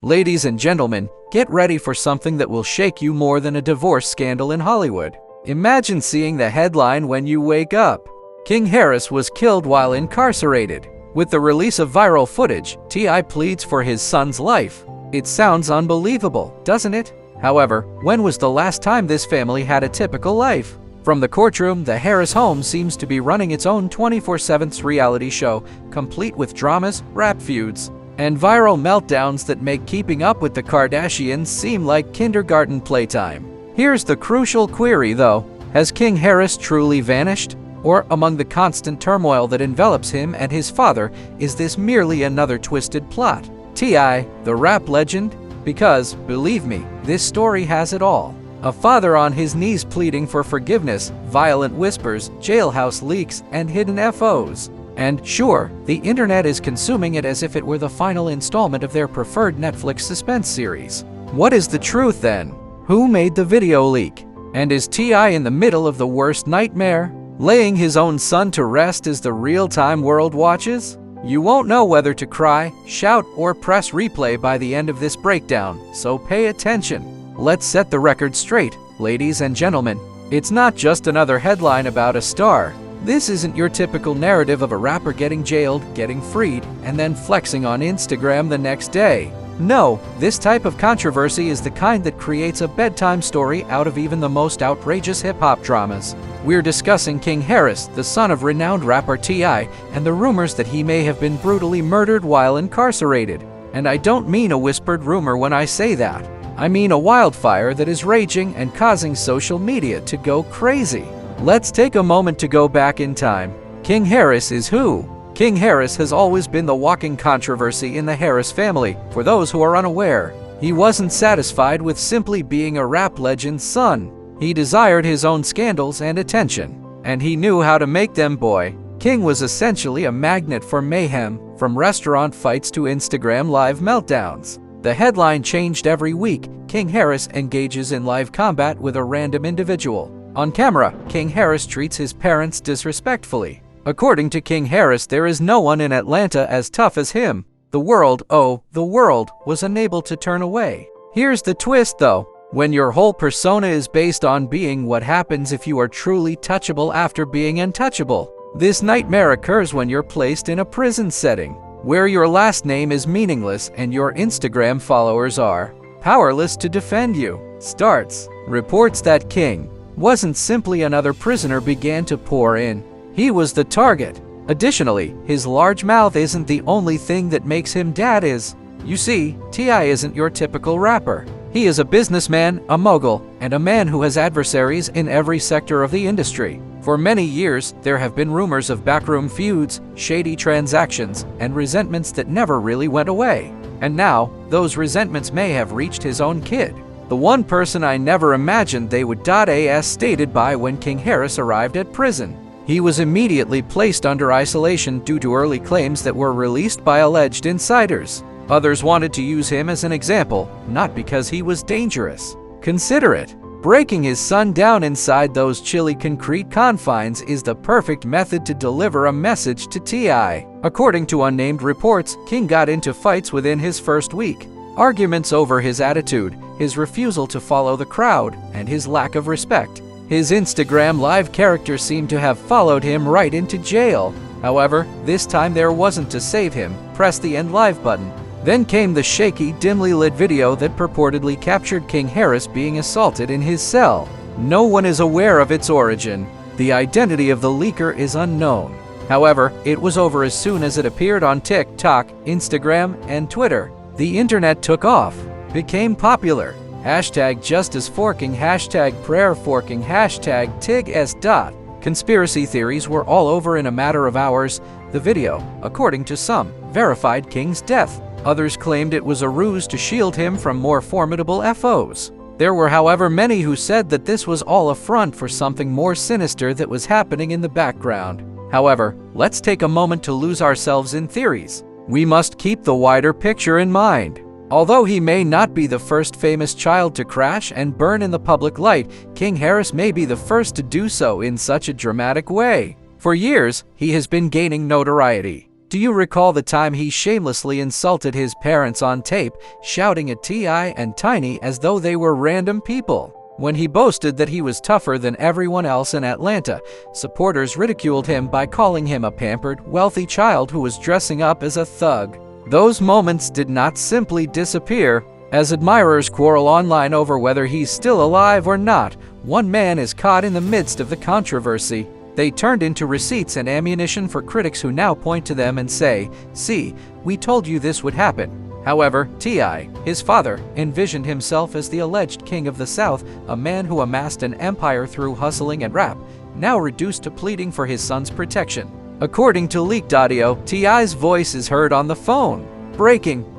Ladies and gentlemen, get ready for something that will shake you more than a divorce scandal in Hollywood. Imagine seeing the headline when you wake up. King Harris was killed while incarcerated. With the release of viral footage, T.I. pleads for his son's life. It sounds unbelievable, doesn't it? However, when was the last time this family had a typical life? From the courtroom, the Harris home seems to be running its own 24/7 reality show, complete with dramas, rap feuds, and viral meltdowns that make keeping up with the Kardashians seem like kindergarten playtime. Here's the crucial query though. Has King Harris truly vanished? Or among the constant turmoil that envelops him and his father, is this merely another twisted plot? T.I., the rap legend? Because, believe me, this story has it all. A father on his knees pleading for forgiveness, violent whispers, jailhouse leaks, and hidden FOs. And sure, the internet is consuming it as if it were the final installment of their preferred Netflix suspense series. What is the truth then? Who made the video leak? And is T.I. in the middle of the worst nightmare? Laying his own son to rest as the real-time world watches? You won't know whether to cry, shout, or press replay by the end of this breakdown, so pay attention. Let's set the record straight, ladies and gentlemen. It's not just another headline about a star. This isn't your typical narrative of a rapper getting jailed, getting freed, and then flexing on Instagram the next day. No, this type of controversy is the kind that creates a bedtime story out of even the most outrageous hip-hop dramas. We're discussing King Harris, the son of renowned rapper T.I., and the rumors that he may have been brutally murdered while incarcerated. And I don't mean a whispered rumor when I say that. I mean a wildfire that is raging and causing social media to go crazy. Let's take a moment to go back in time. King Harris is who? King Harris has always been the walking controversy in the Harris family. For those who are unaware, he wasn't satisfied with simply being a rap legend's son. He desired his own scandals and attention, and he knew how to make them, boy. King was essentially a magnet for mayhem, from restaurant fights to Instagram live meltdowns. The headline changed every week. King Harris engages in live combat with a random individual. On camera, King Harris treats his parents disrespectfully. According to King Harris, there is no one in Atlanta as tough as him. The world, the world, was unable to turn away. Here's the twist though. When your whole persona is based on being what happens if you are truly touchable after being untouchable. This nightmare occurs when you're placed in a prison setting, where your last name is meaningless and your Instagram followers are powerless to defend you. Starts. Reports that King wasn't simply another prisoner began to pour in. He was the target. Additionally, his large mouth isn't the only thing that makes him dad is. You see, T.I. isn't your typical rapper. He is a businessman, a mogul, and a man who has adversaries in every sector of the industry. For many years, there have been rumors of backroom feuds, shady transactions, and resentments that never really went away. And now, those resentments may have reached his own kid. The one person I never imagined they would as stated by when King Harris arrived at prison. He was immediately placed under isolation due to early claims that were released by alleged insiders. Others wanted to use him as an example, not because he was dangerous. Consider it. Breaking his son down inside those chilly concrete confines is the perfect method to deliver a message to T.I. According to unnamed reports, King got into fights within his first week. Arguments over his attitude, his refusal to follow the crowd, and his lack of respect. His Instagram live character seemed to have followed him right into jail. However, this time there wasn't to save him. Press the end live button. Then came the shaky, dimly lit video that purportedly captured King Harris being assaulted in his cell. No one is aware of its origin. The identity of the leaker is unknown. However, it was over as soon as it appeared on TikTok, Instagram, and Twitter. The internet took off, became popular. Hashtag justice forking, hashtag prayer forking, hashtag TIGS. Conspiracy theories were all over in a matter of hours. The video, according to some, verified King's death. Others claimed it was a ruse to shield him from more formidable FOs. There were, however, many who said that this was all a front for something more sinister that was happening in the background. However, let's take a moment to lose ourselves in theories. We must keep the wider picture in mind. Although he may not be the first famous child to crash and burn in the public light, King Harris may be the first to do so in such a dramatic way. For years, he has been gaining notoriety. Do you recall the time he shamelessly insulted his parents on tape, shouting at T.I. and Tiny as though they were random people? When he boasted that he was tougher than everyone else in Atlanta, supporters ridiculed him by calling him a pampered, wealthy child who was dressing up as a thug. Those moments did not simply disappear. As admirers quarrel online over whether he's still alive or not, one man is caught in the midst of the controversy. They turned into receipts and ammunition for critics who now point to them and say, "See, we told you this would happen." However, T.I., his father, envisioned himself as the alleged king of the South, a man who amassed an empire through hustling and rap, now reduced to pleading for his son's protection. According to leaked audio, T.I.'s voice is heard on the phone,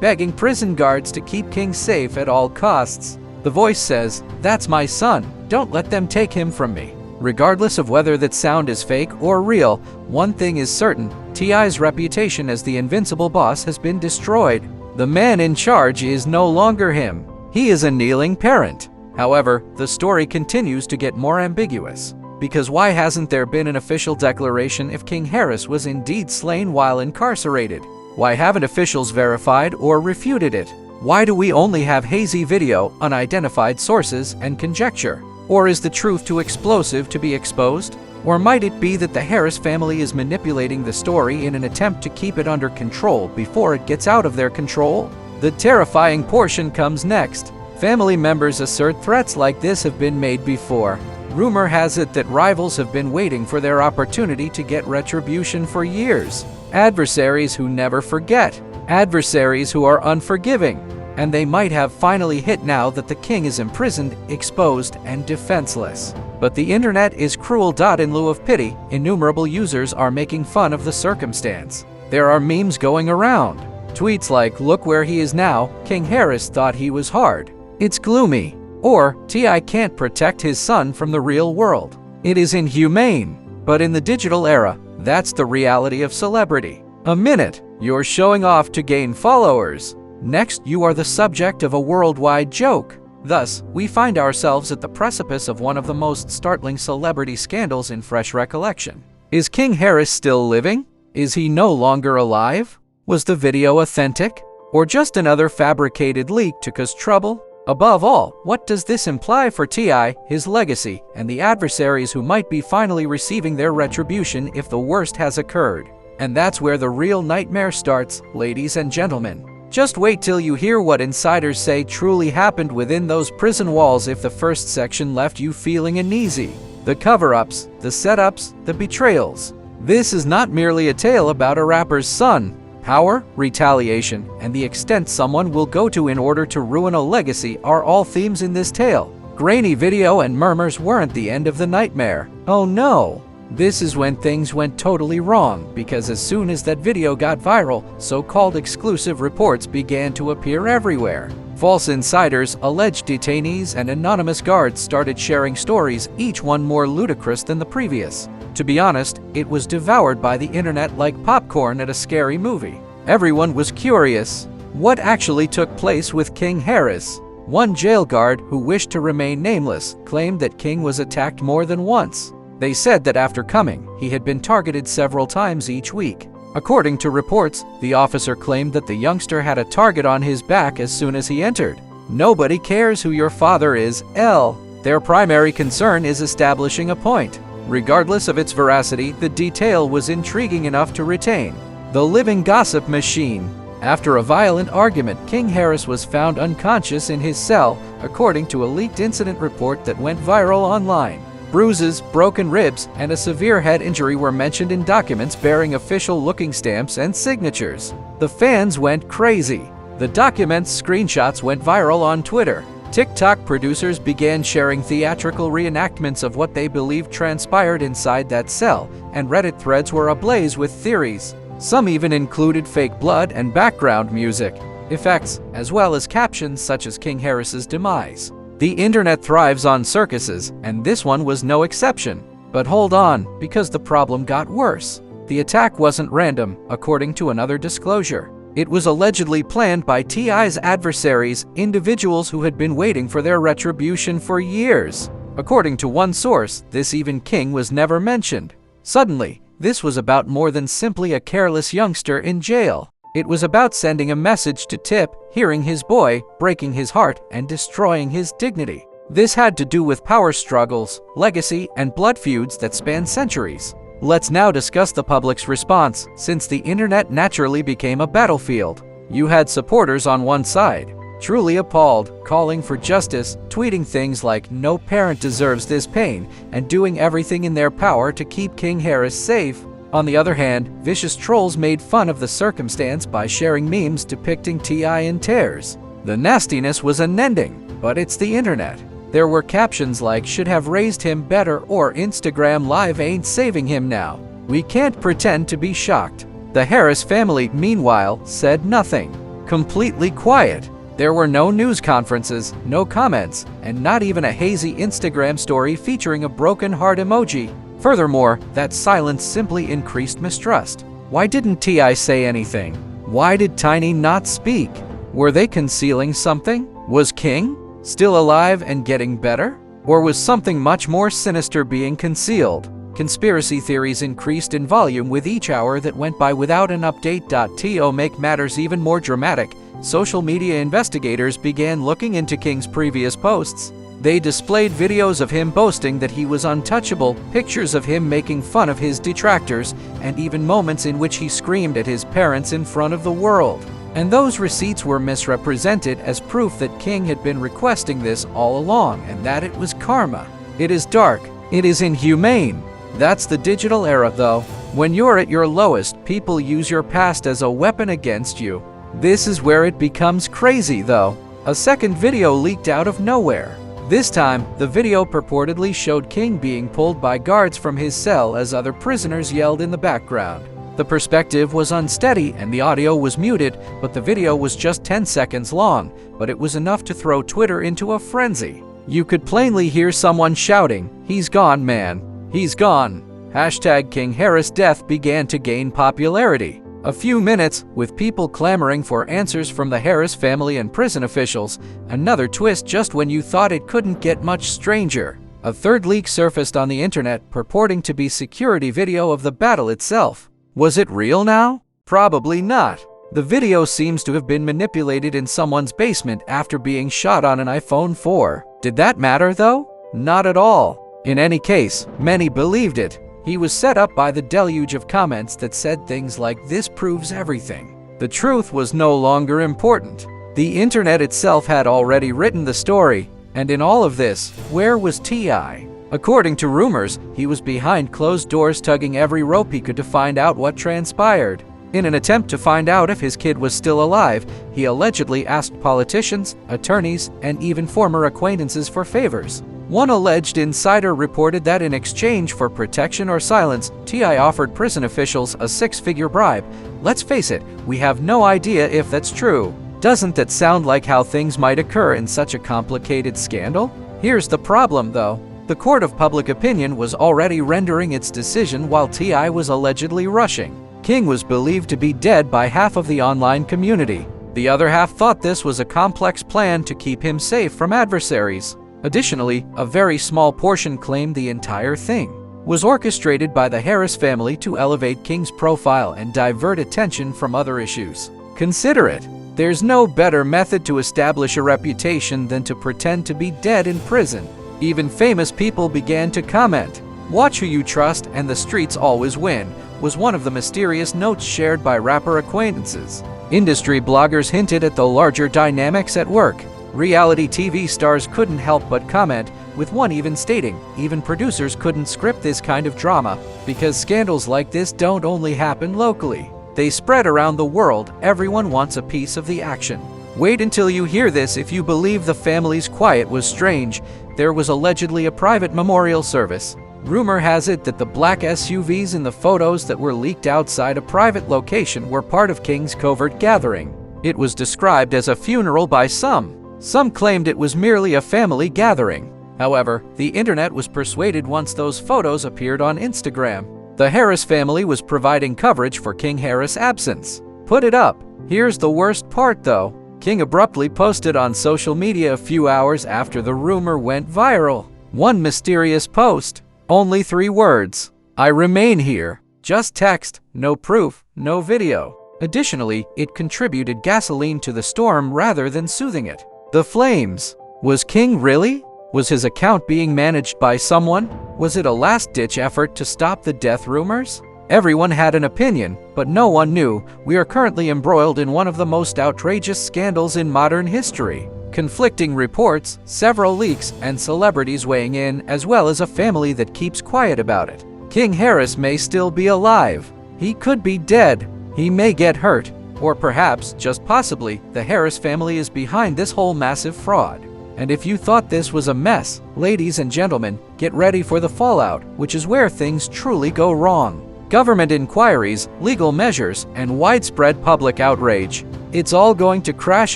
begging prison guards to keep King safe at all costs. The voice says, "That's my son, don't let them take him from me." Regardless of whether that sound is fake or real, one thing is certain: T.I.'s reputation as the invincible boss has been destroyed. The man in charge is no longer him. He is a kneeling parent. However, the story continues to get more ambiguous. Because why hasn't there been an official declaration if King Harris was indeed slain while incarcerated? Why haven't officials verified or refuted it? Why do we only have hazy video, unidentified sources, and conjecture? Or is the truth too explosive to be exposed? Or might it be that the Harris family is manipulating the story in an attempt to keep it under control before it gets out of their control? The terrifying portion comes next. Family members assert threats like this have been made before. Rumor has it that rivals have been waiting for their opportunity to get retribution for years. Adversaries who never forget. Adversaries who are unforgiving. And they might have finally hit now that the king is imprisoned, exposed, and defenseless. But the internet is cruel. In lieu of pity, innumerable users are making fun of the circumstance. There are memes going around. Tweets like, "Look where he is now, King Harris thought he was hard. It's gloomy." Or, "T.I. can't protect his son from the real world. It is inhumane." But in the digital era, that's the reality of celebrity. A minute, you're showing off to gain followers. Next, you are the subject of a worldwide joke. Thus, we find ourselves at the precipice of one of the most startling celebrity scandals in fresh recollection. Is King Harris still living? Is he no longer alive? Was the video authentic? Or just another fabricated leak to cause trouble? Above all, what does this imply for T.I., his legacy, and the adversaries who might be finally receiving their retribution if the worst has occurred? And that's where the real nightmare starts, ladies and gentlemen. Just wait till you hear what insiders say truly happened within those prison walls if the first section left you feeling uneasy. The cover-ups, the setups, the betrayals. This is not merely a tale about a rapper's son. Power, retaliation, and the extent someone will go to in order to ruin a legacy are all themes in this tale. Grainy video and murmurs weren't the end of the nightmare. Oh no! This is when things went totally wrong, because as soon as that video got viral, so-called exclusive reports began to appear everywhere. False insiders, alleged detainees, and anonymous guards started sharing stories, each one more ludicrous than the previous. To be honest, it was devoured by the internet like popcorn at a scary movie. Everyone was curious. What actually took place with King Harris? One jail guard, who wished to remain nameless, claimed that King was attacked more than once. They said that after coming, he had been targeted several times each week. According to reports, the officer claimed that the youngster had a target on his back as soon as he entered. Nobody cares who your father is, L. Their primary concern is establishing a point. Regardless of its veracity, the detail was intriguing enough to retain. The living gossip machine. After a violent argument, King Harris was found unconscious in his cell, according to a leaked incident report that went viral online. Bruises, broken ribs, and a severe head injury were mentioned in documents bearing official-looking stamps and signatures. The fans went crazy. The documents' screenshots went viral on Twitter. TikTok producers began sharing theatrical reenactments of what they believed transpired inside that cell, and Reddit threads were ablaze with theories. Some even included fake blood and background music effects, as well as captions such as King Harris's demise. The internet thrives on circuses, and this one was no exception. But hold on, because the problem got worse. The attack wasn't random, according to another disclosure. It was allegedly planned by T.I.'s adversaries, individuals who had been waiting for their retribution for years. According to one source, this even King was never mentioned. Suddenly, This was about more than simply a careless youngster in jail. It was about sending a message to Tip, hearing his boy, breaking his heart, and destroying his dignity. This had to do with power struggles, legacy, and blood feuds that span centuries. Let's now discuss the public's response, since the internet naturally became a battlefield. You had supporters on one side, truly appalled, calling for justice, tweeting things like "no parent deserves this pain," and doing everything in their power to keep King Harris safe. On the other hand, vicious trolls made fun of the circumstance by sharing memes depicting T.I. in tears. The nastiness was unending, but it's the internet. There were captions like "should have raised him better" or "Instagram Live ain't saving him now." We can't pretend to be shocked. The Harris family, meanwhile, said nothing. Completely quiet. There were no news conferences, no comments, and not even a hazy Instagram story featuring a broken heart emoji. Furthermore, that silence simply increased mistrust. Why didn't T.I. say anything? Why did Tiny not speak? Were they concealing something? Was King still alive and getting better? Or was something much more sinister being concealed? Conspiracy theories increased in volume with each hour that went by without an update. To make matters even more dramatic, social media investigators began looking into King's previous posts. They displayed videos of him boasting that he was untouchable, pictures of him making fun of his detractors, and even moments in which he screamed at his parents in front of the world. And those receipts were misrepresented as proof that King had been requesting this all along and that it was karma. It is dark. It is inhumane. That's the digital era, though. When you're at your lowest, people use your past as a weapon against you. This is where it becomes crazy, though. A second video leaked out of nowhere. This time, the video purportedly showed King being pulled by guards from his cell as other prisoners yelled in the background. The perspective was unsteady and the audio was muted, but the video was just 10 seconds long, but it was enough to throw Twitter into a frenzy. You could plainly hear someone shouting, "He's gone, man. He's gone." Hashtag King Harris death began to gain popularity. A few minutes, with people clamoring for answers from the Harris family and prison officials. Another twist just when you thought it couldn't get much stranger. A third leak surfaced on the internet purporting to be security video of the battle itself. Was it real now? Probably not. The video seems to have been manipulated in someone's basement after being shot on an iPhone 4. Did that matter though? Not at all. In any case, many believed it. He was set up by the deluge of comments that said things like "this proves everything." The truth was no longer important. The internet itself had already written the story, and in all of this, where was T.I.? According to rumors, he was behind closed doors tugging every rope he could to find out what transpired. In an attempt to find out if his kid was still alive, he allegedly asked politicians, attorneys, and even former acquaintances for favors. One alleged insider reported that in exchange for protection or silence, T.I. offered prison officials a six-figure bribe. Let's face it, we have no idea if that's true. Doesn't that sound like how things might occur in such a complicated scandal? Here's the problem, though. The court of public opinion was already rendering its decision while T.I. was allegedly rushing. King was believed to be dead by half of the online community. The other half thought this was a complex plan to keep him safe from adversaries. Additionally, a very small portion claimed the entire thing was orchestrated by the Harris family to elevate King's profile and divert attention from other issues. Consider it. There's no better method to establish a reputation than to pretend to be dead in prison. Even famous people began to comment. "Watch who you trust and the streets always win," was one of the mysterious notes shared by rapper acquaintances. Industry bloggers hinted at the larger dynamics at work. Reality TV stars couldn't help but comment, with one even stating, "Even producers couldn't script this kind of drama, because scandals like this don't only happen locally. They spread around the world. Everyone wants a piece of the action." Wait until you hear this if you believe the family's quiet was strange. There was allegedly a private memorial service. Rumor has it that the black SUVs in the photos that were leaked outside a private location were part of King's covert gathering. It was described as a funeral by some. Some claimed it was merely a family gathering. However, the internet was persuaded once those photos appeared on Instagram. The Harris family was providing coverage for King Harris' absence. Put it up. Here's the worst part though. King abruptly posted on social media a few hours after the rumor went viral. One mysterious post. Only 3 words. "I remain here." Just text, no proof, no video. Additionally, it contributed gasoline to the storm rather than soothing it. The flames. Was King really? Was his account being managed by someone? Was it a last-ditch effort to stop the death rumors? Everyone had an opinion, but no one knew. We are currently embroiled in one of the most outrageous scandals in modern history. Conflicting reports, several leaks, and celebrities weighing in, as well as a family that keeps quiet about it. King Harris may still be alive. He could be dead. He may get hurt. Or perhaps, just possibly, the Harris family is behind this whole massive fraud. And if you thought this was a mess, ladies and gentlemen, get ready for the fallout, which is where things truly go wrong. Government inquiries, legal measures, and widespread public outrage. It's all going to crash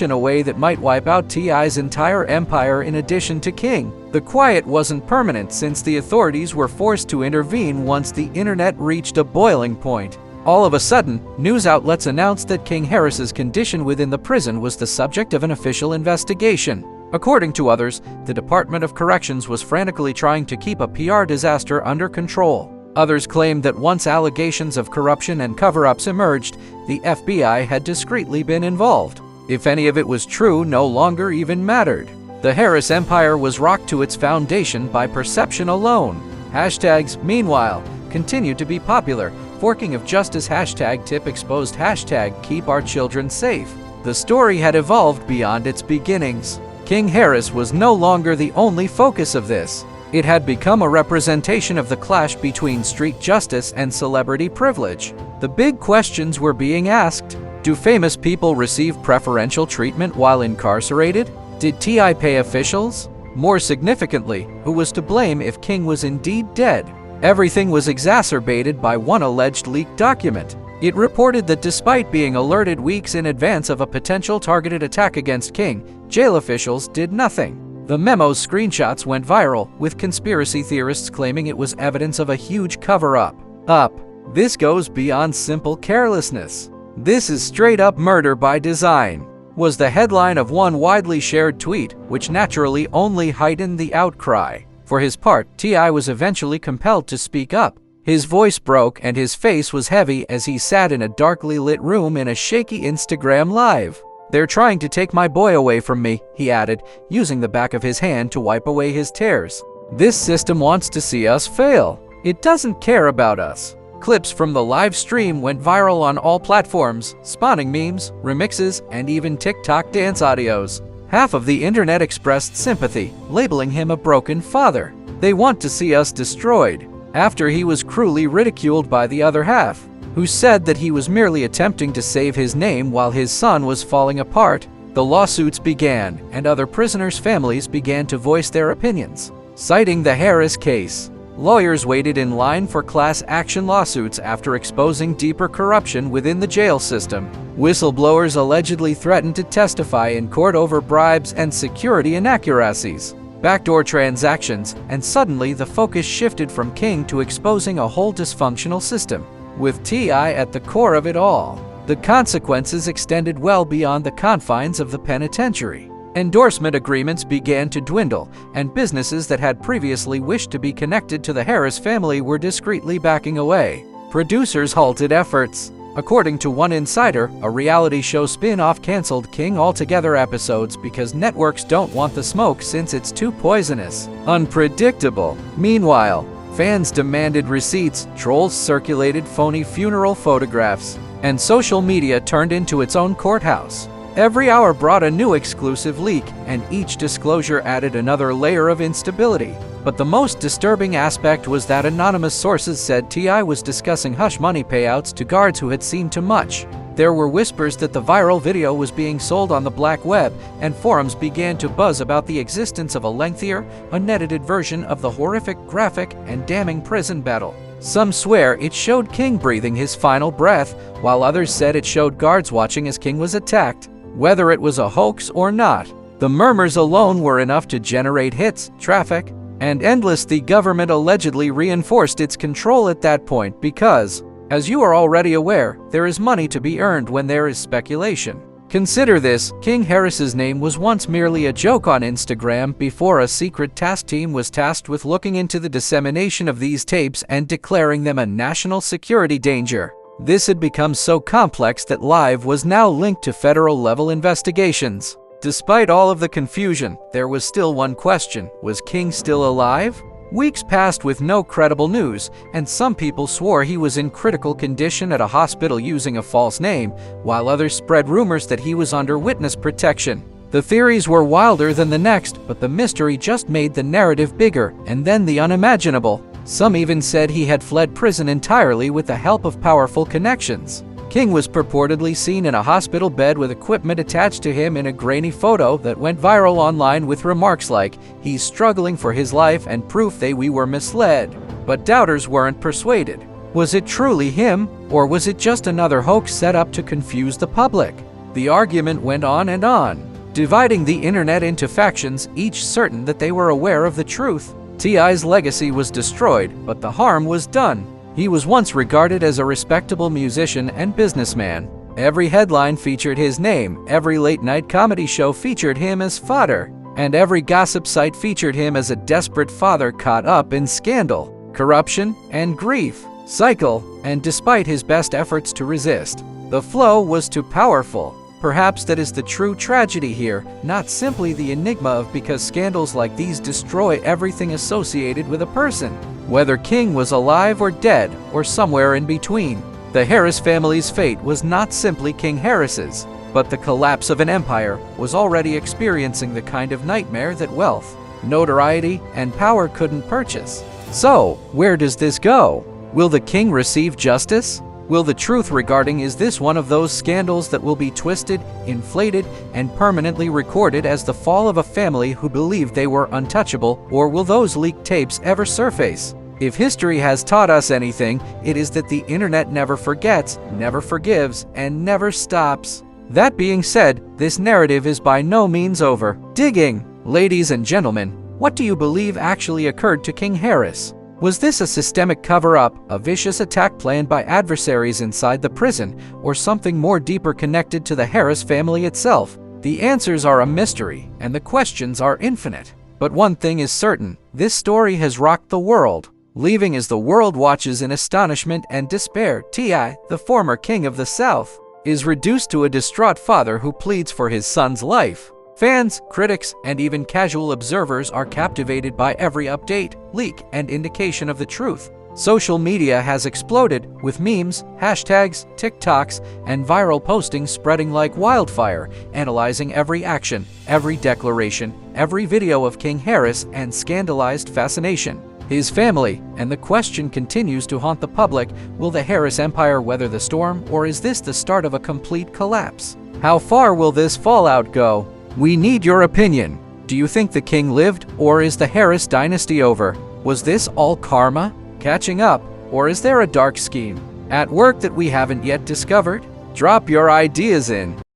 in a way that might wipe out T.I.'s entire empire in addition to King. The quiet wasn't permanent since the authorities were forced to intervene once the internet reached a boiling point. All of a sudden, news outlets announced that King Harris's condition within the prison was the subject of an official investigation. According to others, the Department of Corrections was frantically trying to keep a PR disaster under control. Others claimed that once allegations of corruption and cover-ups emerged, the FBI had discreetly been involved. If any of it was true, no longer even mattered. The Harris empire was rocked to its foundation by perception alone. Hashtags, meanwhile, continued to be popular. Forking of justice hashtag tip exposed hashtag keep our children safe. The story had evolved beyond its beginnings. King Harris was no longer the only focus of this. It had become a representation of the clash between street justice and celebrity privilege. The big questions were being asked. Do famous people receive preferential treatment while incarcerated? Did T.I. pay officials? More significantly, who was to blame if King was indeed dead? Everything was exacerbated by one alleged leaked document. It reported that despite being alerted weeks in advance of a potential targeted attack against King, jail officials did nothing. The memo's screenshots went viral, with conspiracy theorists claiming it was evidence of a huge cover-up. This goes beyond simple carelessness. This is straight-up murder by design, was the headline of one widely shared tweet, which naturally only heightened the outcry. For his part, T.I. was eventually compelled to speak up. His voice broke and his face was heavy as he sat in a darkly lit room in a shaky Instagram live. "They're trying to take my boy away from me," he added, using the back of his hand to wipe away his tears. "This system wants to see us fail. It doesn't care about us." Clips from the live stream went viral on all platforms, spawning memes, remixes, and even TikTok dance audios. Half of the internet expressed sympathy, labeling him a broken father. They want to see us destroyed. After he was cruelly ridiculed by the other half, who said that he was merely attempting to save his name while his son was falling apart, the lawsuits began, and other prisoners' families began to voice their opinions. Citing the Harris case, lawyers waited in line for class action lawsuits after exposing deeper corruption within the jail system. Whistleblowers allegedly threatened to testify in court over bribes and security inaccuracies, backdoor transactions, and suddenly the focus shifted from King to exposing a whole dysfunctional system, with T.I. at the core of it all. The consequences extended well beyond the confines of the penitentiary. Endorsement agreements began to dwindle, and businesses that had previously wished to be connected to the Harris family were discreetly backing away. Producers halted efforts. According to one insider, a reality show spin-off canceled King altogether episodes because networks don't want the smoke since it's too poisonous. Unpredictable. Meanwhile, fans demanded receipts, trolls circulated phony funeral photographs, and social media turned into its own courthouse. Every hour brought a new exclusive leak, and each disclosure added another layer of instability. But the most disturbing aspect was that anonymous sources said T.I. was discussing hush money payouts to guards who had seen too much. There were whispers that the viral video was being sold on the black web, and forums began to buzz about the existence of a lengthier, unedited version of the horrific, graphic, and damning prison battle. Some swear it showed King breathing his final breath, while others said it showed guards watching as King was attacked. Whether it was a hoax or not, the murmurs alone were enough to generate hits, traffic, and endless. The government allegedly reinforced its control at that point because, as you are already aware, there is money to be earned when there is speculation. Consider this, King Harris's name was once merely a joke on Instagram before a secret task team was tasked with looking into the dissemination of these tapes and declaring them a national security danger. This had become so complex that Live was now linked to federal-level investigations. Despite all of the confusion, there was still one question: was King still alive? Weeks passed with no credible news, and some people swore he was in critical condition at a hospital using a false name, while others spread rumors that he was under witness protection. The theories were wilder than the next, but the mystery just made the narrative bigger, and then the unimaginable. Some even said he had fled prison entirely with the help of powerful connections. King was purportedly seen in a hospital bed with equipment attached to him in a grainy photo that went viral online with remarks like, "He's struggling for his life," and proof we were misled. But doubters weren't persuaded. Was it truly him, or was it just another hoax set up to confuse the public? The argument went on, dividing the internet into factions, each certain that they were aware of the truth. T.I.'s legacy was destroyed, but the harm was done. He was once regarded as a respectable musician and businessman. Every headline featured his name, every late-night comedy show featured him as fodder, and every gossip site featured him as a desperate father caught up in scandal, corruption, and grief cycle. And despite his best efforts to resist, the flow was too powerful. Perhaps that is the true tragedy here, not simply the enigma of because scandals like these destroy everything associated with a person, whether King was alive or dead, or somewhere in between. The Harris family's fate was not simply King Harris's, but the collapse of an empire was already experiencing the kind of nightmare that wealth, notoriety, and power couldn't purchase. So, where does this go? Will the king receive justice? Will the truth regarding is this one of those scandals that will be twisted, inflated, and permanently recorded as the fall of a family who believed they were untouchable, or will those leaked tapes ever surface? If history has taught us anything, it is that the internet never forgets, never forgives, and never stops. That being said, this narrative is by no means over. Digging! Ladies and gentlemen, what do you believe actually occurred to King Harris? Was this a systemic cover-up, a vicious attack planned by adversaries inside the prison, or something more deeper connected to the Harris family itself? The answers are a mystery, and the questions are infinite. But one thing is certain, this story has rocked the world, leaving as the world watches in astonishment and despair. T.I., the former king of the South, is reduced to a distraught father who pleads for his son's life. Fans, critics, and even casual observers are captivated by every update, leak, and indication of the truth. Social media has exploded, with memes, hashtags, TikToks, and viral postings spreading like wildfire, analyzing every action, every declaration, every video of King Harris, and scandalized fascination. His family, and the question continues to haunt the public: will the Harris Empire weather the storm, or is this the start of a complete collapse? How far will this fallout go? We need your opinion. Do you think the king lived, or is the Harris dynasty over? Was this all karma, catching up, or is there a dark scheme at work that we haven't yet discovered? Drop your ideas in